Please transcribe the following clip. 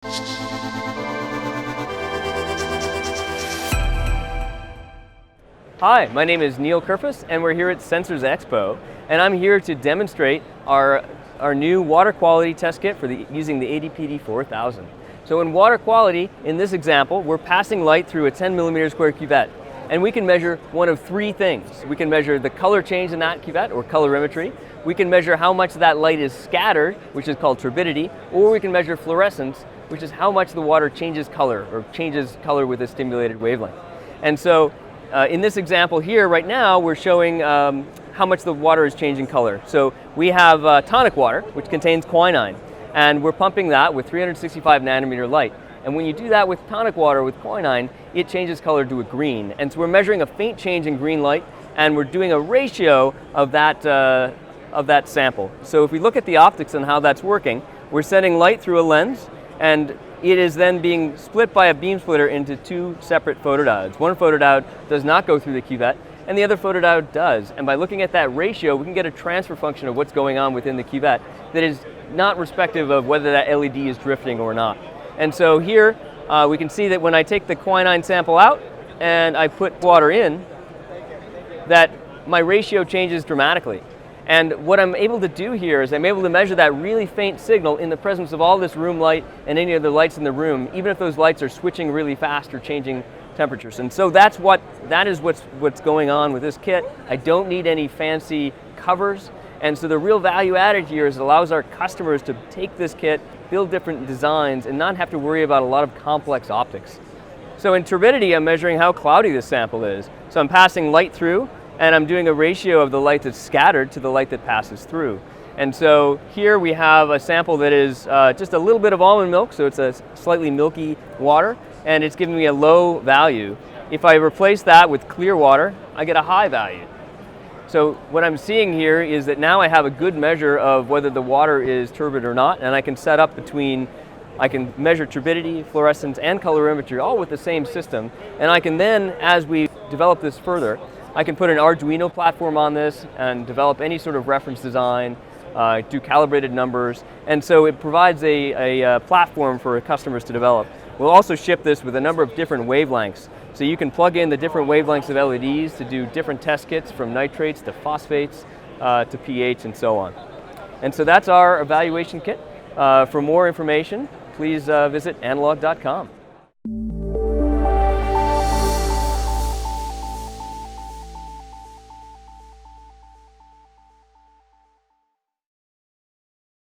Hi, my name is Neil Kerfus, and we're here at Sensors Expo, and I'm here to demonstrate our new water quality test kit for using the ADPD 4000. So in water quality, in this example, we're passing light through a 10 millimeter square cuvette, and we can measure one of three things. We can measure the color change in that cuvette, or colorimetry. We can measure how much that light is scattered, which is called turbidity, or we can measure fluorescence, which is how much the water changes color, or changes color with a stimulated wavelength. And so in this example here, right now, we're showing how much the water is changing color. So we have tonic water, which contains quinine, and we're pumping that with 365 nanometer light. And when you do that with tonic water with quinine, it changes color to a green. And so we're measuring a faint change in green light, and we're doing a ratio of that sample. So if we look at the optics and how that's working, we're sending light through a lens, and it is then being split by a beam splitter into two separate photodiodes. One photodiode does not go through the cuvette, and the other photodiode does. And by looking at that ratio, we can get a transfer function of what's going on within the cuvette that is not respective of whether that LED is drifting or not. And so here, we can see that when I take the quinine sample out and I put water in, that my ratio changes dramatically. And what I'm able to do here is I'm able to measure that really faint signal in the presence of all this room light and any other lights in the room, even if those lights are switching really fast or changing temperatures. And so that is what's going on with this kit. I don't need any fancy covers. And so the real value added here is it allows our customers to take this kit, build different designs, and not have to worry about a lot of complex optics. So in turbidity, I'm measuring how cloudy this sample is. So I'm passing light through, and I'm doing a ratio of the light that's scattered to the light that passes through. And so here we have a sample that is just a little bit of almond milk, so it's a slightly milky water, and it's giving me a low value. If I replace that with clear water, I get a high value. So what I'm seeing here is that now I have a good measure of whether the water is turbid or not, and I can set up I can measure turbidity, fluorescence, and colorimetry all with the same system, and I can then, as we develop this further, I can put an Arduino platform on this and develop any sort of reference design, do calibrated numbers, and so it provides a platform for customers to develop. We'll also ship this with a number of different wavelengths, so you can plug in the different wavelengths of LEDs to do different test kits from nitrates to phosphates to pH and so on. And so that's our evaluation kit. For more information, please visit analog.com.